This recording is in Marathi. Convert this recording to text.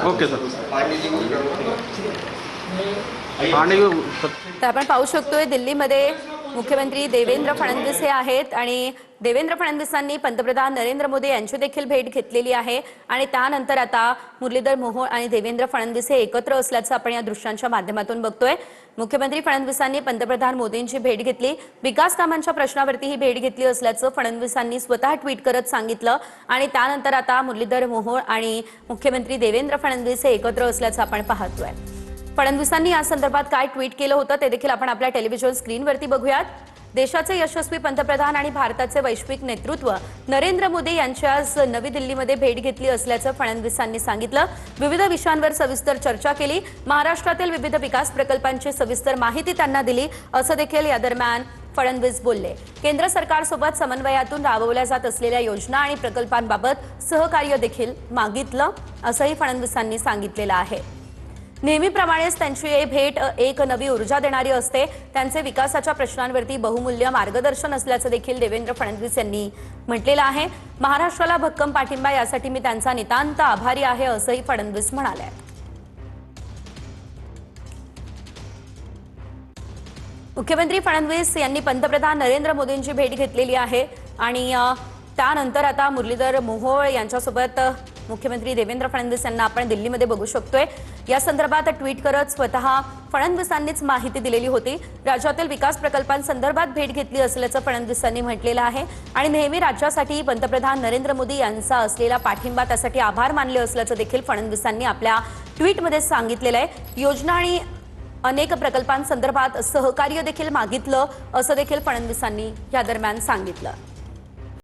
Okay sir. तर आपण पाहू शकतोय दिल्लीमध्ये मुख्यमंत्री देवेंद्र फडणवीस हे आहेत आणि देवेंद्र फडणवीसांनी पंतप्रधान नरेंद्र मोदी यांची देखील भेट घेतलेली आहे आणि त्यानंतर आता मुरलीधर मोहोळ आणि देवेंद्र फडणवीस हे एकत्र असल्याचं आपण या दृश्यांच्या माध्यमातून बघतोय. मुख्यमंत्री फडणवीसांनी पंतप्रधान मोदींची भेट घेतली, विकास कामांच्या प्रश्नावरती ही भेट घेतली असल्याचं फडणवीसांनी स्वतः ट्विट करत सांगितलं आणि त्यानंतर आता मुरलीधर मोहोळ आणि मुख्यमंत्री देवेंद्र फडणवीस हे एकत्र असल्याचं आपण पाहतोय. फडणवीसांनी या संदर्भात काय ट्विट केलं होतं ते देखील आपण आपल्या टेलिव्हिजन स्क्रीनवरती बघूयात. देशाचे यशस्वी पंतप्रधान आणि भारताचे वैश्विक नेतृत्व नरेंद्र मोदी यांची आज नवी दिल्लीमध्ये भेट घेतली असल्याचं फडणवीसांनी सांगितलं. विविध विषयांवर सविस्तर चर्चा केली, महाराष्ट्रातील विविध विकास प्रकल्पांची सविस्तर माहिती त्यांना दिली असं देखील या दरम्यान फडणवीस बोलले. केंद्र सरकारसोबत समन्वयातून राबवल्या जात असलेल्या योजना आणि प्रकल्पांबाबत सहकार्य देखील मागितलं असंही फडणवीसांनी सांगितलेलं आहे. नेहमीप्रमाणेच त्यांची ही भेट एक नवी ऊर्जा देणारी असते. त्यांचे विकासाच्या प्रश्नांवरती बहुमूल्य मार्गदर्शन असल्याचं देखील देवेंद्र फडणवीस यांनी म्हटलेलं आहे. महाराष्ट्राला भक्कम पाठिंबा यासाठी मी त्यांचा नितांत आभारी आहे असंही फडणवीस म्हणाले. मुख्यमंत्री फडणवीस यांनी पंतप्रधान नरेंद्र मोदींची भेट घेतलेली आहे आणि त्यानंतर आता मुरलीधर मोहोळ यांच्यासोबत मुख्यमंत्री देवेंद्र फडणवीस यांना आपण दिल्लीमध्ये बघू शकतोय. या संदर्भात ट्विट करत स्वतः फडणवीसांनीच माहिती दिलेली होती. राज्यातील विकास प्रकल्पांसंदर्भात भेट घेतली असल्याचं फडणवीसांनी म्हटलेलं आहे आणि नेहमी राज्यासाठी पंतप्रधान नरेंद्र मोदी यांचा असलेला पाठिंबा त्यासाठी आभार मानले असल्याचं देखील फडणवीसांनी आपल्या ट्विटमध्ये सांगितलेलं आहे. योजना आणि अनेक प्रकल्पांसंदर्भात सहकार्य देखील मागितलं असं देखील फडणवीसांनी या दरम्यान सांगितलं.